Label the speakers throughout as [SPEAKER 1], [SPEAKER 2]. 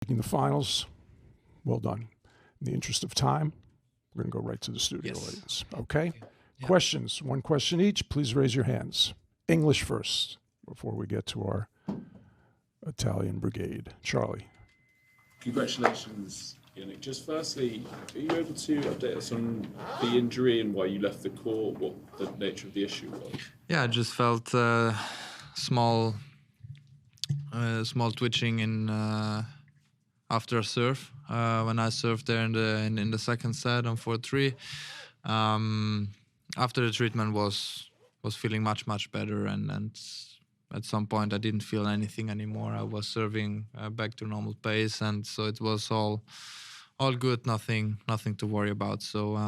[SPEAKER 1] In the finals, well done. In the interest of time, we're going to go right to the studio audience. Okay?
[SPEAKER 2] Yeah.
[SPEAKER 1] Questions, one question each. Please raise your hands. English first before we get to our Italian brigade. Charlie.
[SPEAKER 3] Congratulations, Jannik. Just firstly, are you able to update us on the injury and why you left the court, what the nature of the issue was?
[SPEAKER 2] Yeah, I just felt small twitching in after a serve when I served there in the second set on 4-3. After the treatment was feeling much better, and at some point I didn't feel anything anymore. I was serving back to normal pace, and so it was all good, nothing to worry about. So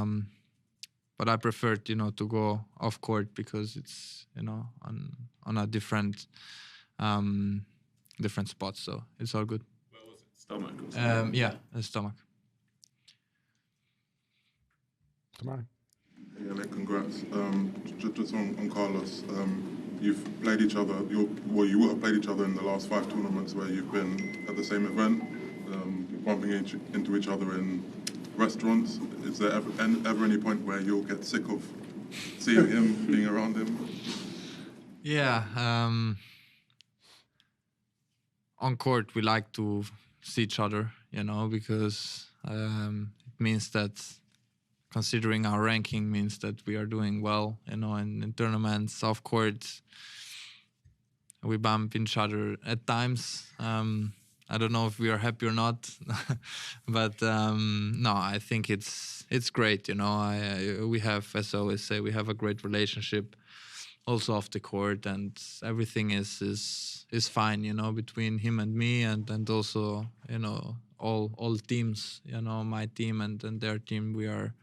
[SPEAKER 2] but I preferred to go off court because it's on a different spot, so it's all good.
[SPEAKER 3] Where was it? Stomach? Or something?
[SPEAKER 2] Yeah, the stomach.
[SPEAKER 1] Come on.
[SPEAKER 4] Yeah, congrats. Just on Carlos, you've played each other. You will have played each other in the last 5 tournaments where you've been at the same event, bumping into each other in restaurants. Is there ever any point where you'll get sick of seeing him, being around him?
[SPEAKER 2] Yeah. On court, we like to see each other, because it means that, considering our ranking, means that we are doing well, in tournaments. Off court, we bump each other at times. I don't know if we are happy or not, but no, I think it's great. We have, as I always say, we have a great relationship, also off the court, and everything is fine, between him and me, and also all teams, my team and their team. We are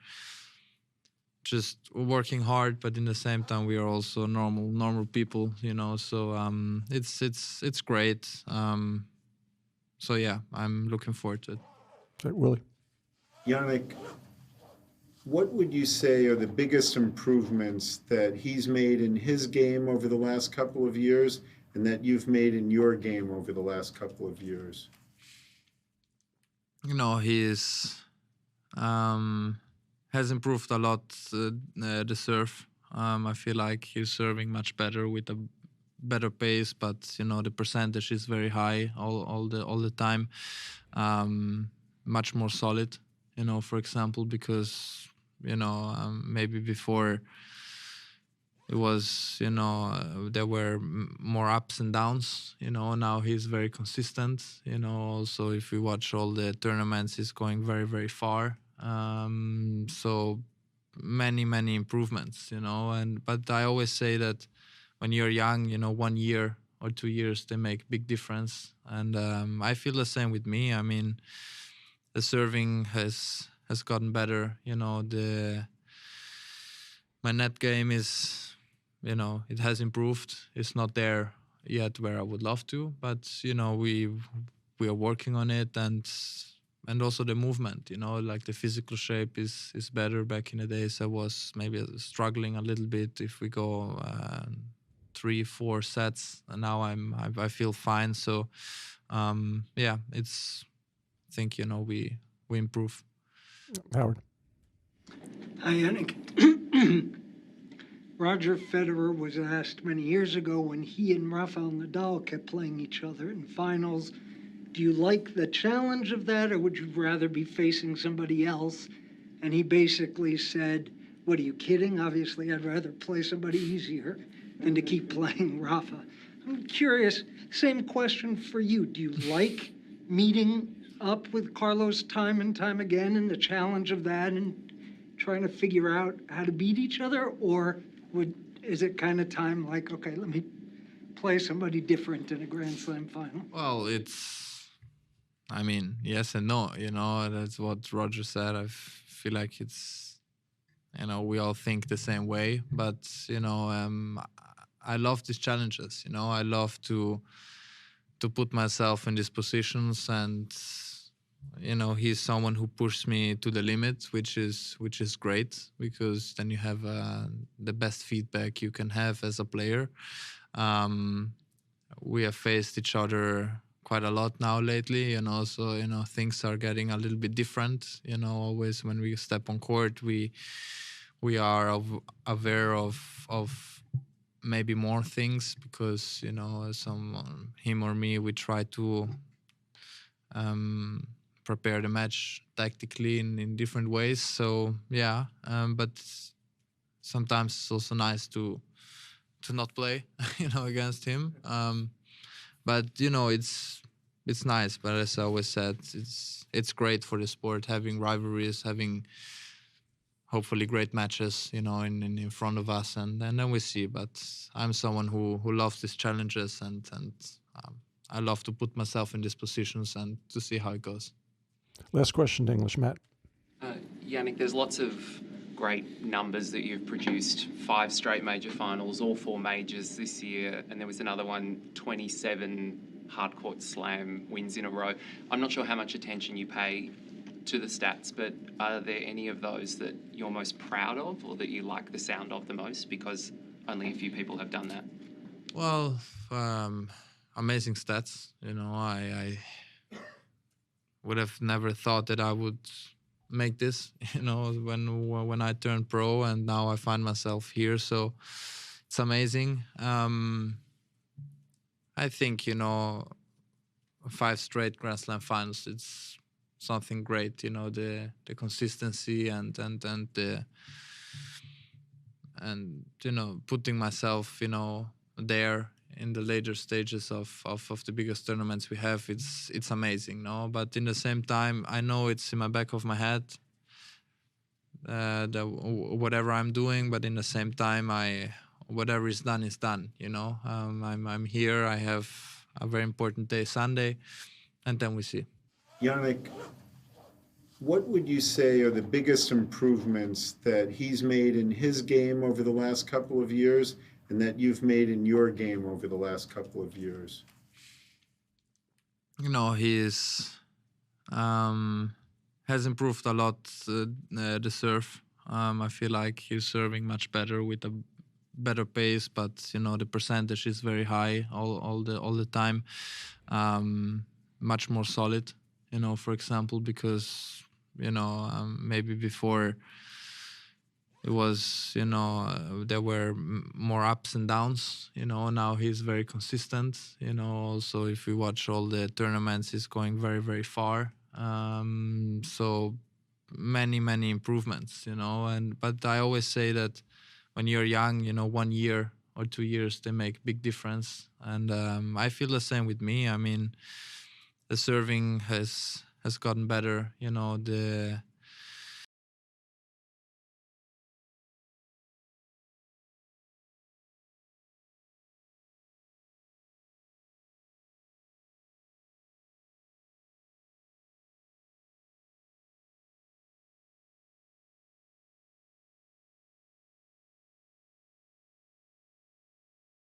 [SPEAKER 2] just working hard, but in the same time we are also normal people, so it's great. So yeah, I'm looking forward to it.
[SPEAKER 1] Okay, Willie.
[SPEAKER 5] Jannik, what would you say are the biggest improvements that he's made in his game over the last couple of years and that you've made in your game over the last couple of years?
[SPEAKER 2] He has improved a lot, the serve. I feel like he's serving much better with a better pace, but the percentage is very high all the time. Much more solid, for example, because maybe before it was there were more ups and downs. Now he's very consistent. Also, if we watch all the tournaments, he's going very far. So many improvements. But I always say that when you're young, 1 year or 2 years, they make big difference. And I feel the same with me. I mean, the serving has gotten better. My net game is, it has improved. It's not there yet where I would love to, but we are working on it, and also the movement. Like the physical shape is better. Back in the days, I was maybe struggling a little bit if we go 3-4 sets, and now I feel fine. So yeah, I think we improve.
[SPEAKER 1] Howard.
[SPEAKER 6] Hi, Jannik. Roger Federer was asked many years ago when he and Rafael Nadal kept playing each other in finals, do you like the challenge of that, or would you rather be facing somebody else? And he basically said, what, are you kidding? Obviously, I'd rather play somebody easier than to keep playing Rafa. I'm curious, same question for you. Do you like meeting up with Carlos time and time again and the challenge of that and trying to figure out how to beat each other? Or is it kind of time like, okay, let me play somebody different in a Grand Slam final?
[SPEAKER 2] Well, I mean, yes and no, that's what Roger said. I feel like it's, we all think the same way, but, I love these challenges, I love to put myself in these positions, and, he's someone who pushes me to the limit, which is great, because then you have the best feedback you can have as a player. We have faced each other quite a lot now lately, so things are getting a little bit different. Always when we step on court, we are aware of maybe more things, because some him or me, we try to prepare the match tactically in different ways. So yeah, but sometimes it's also nice to not play against him. But it's nice. But as I always said, it's great for the sport, having rivalries, having hopefully great matches, in front of us, and then we see. But I'm someone who loves these challenges, and I love to put myself in these positions and to see how it goes.
[SPEAKER 1] Last question to English, Matt.
[SPEAKER 7] Jannik, there's lots of great numbers that you've produced. 5 straight major finals, all 4 majors this year, and there was another one, 27 hardcourt slam wins in a row. I'm not sure how much attention you pay to the stats, but are there any of those that you're most proud of, or that you like the sound of the most, because only a few people have done that?
[SPEAKER 2] Well, amazing stats. I would have never thought that I would make this, when I turned pro, and now I find myself here. So it's amazing. I think, 5 straight Grand Slam finals, it's something great, the consistency and putting myself, there in the later stages of the biggest tournaments we have. It's amazing, no? But in the same time, I know it's in my back of my head, whatever I'm doing, but in the same time, whatever is done is done, I'm here. I have a very important day, Sunday, and then we see.
[SPEAKER 5] Jannik, what would you say are the biggest improvements that he's made in his game over the last couple of years, and that you've made in your game over the last couple of years?
[SPEAKER 2] He's has improved a lot, the serve. I feel like he's serving much better with a better pace, but the percentage is very high all the time. Much more solid, for example, because maybe before it was, there were more ups and downs, now he's very consistent, also if we watch all the tournaments, he's going very, very far. So many improvements, but I always say that when you're young, 1 year or 2 years, they make big difference. And I feel the same with me. I mean, the serving has gotten better, the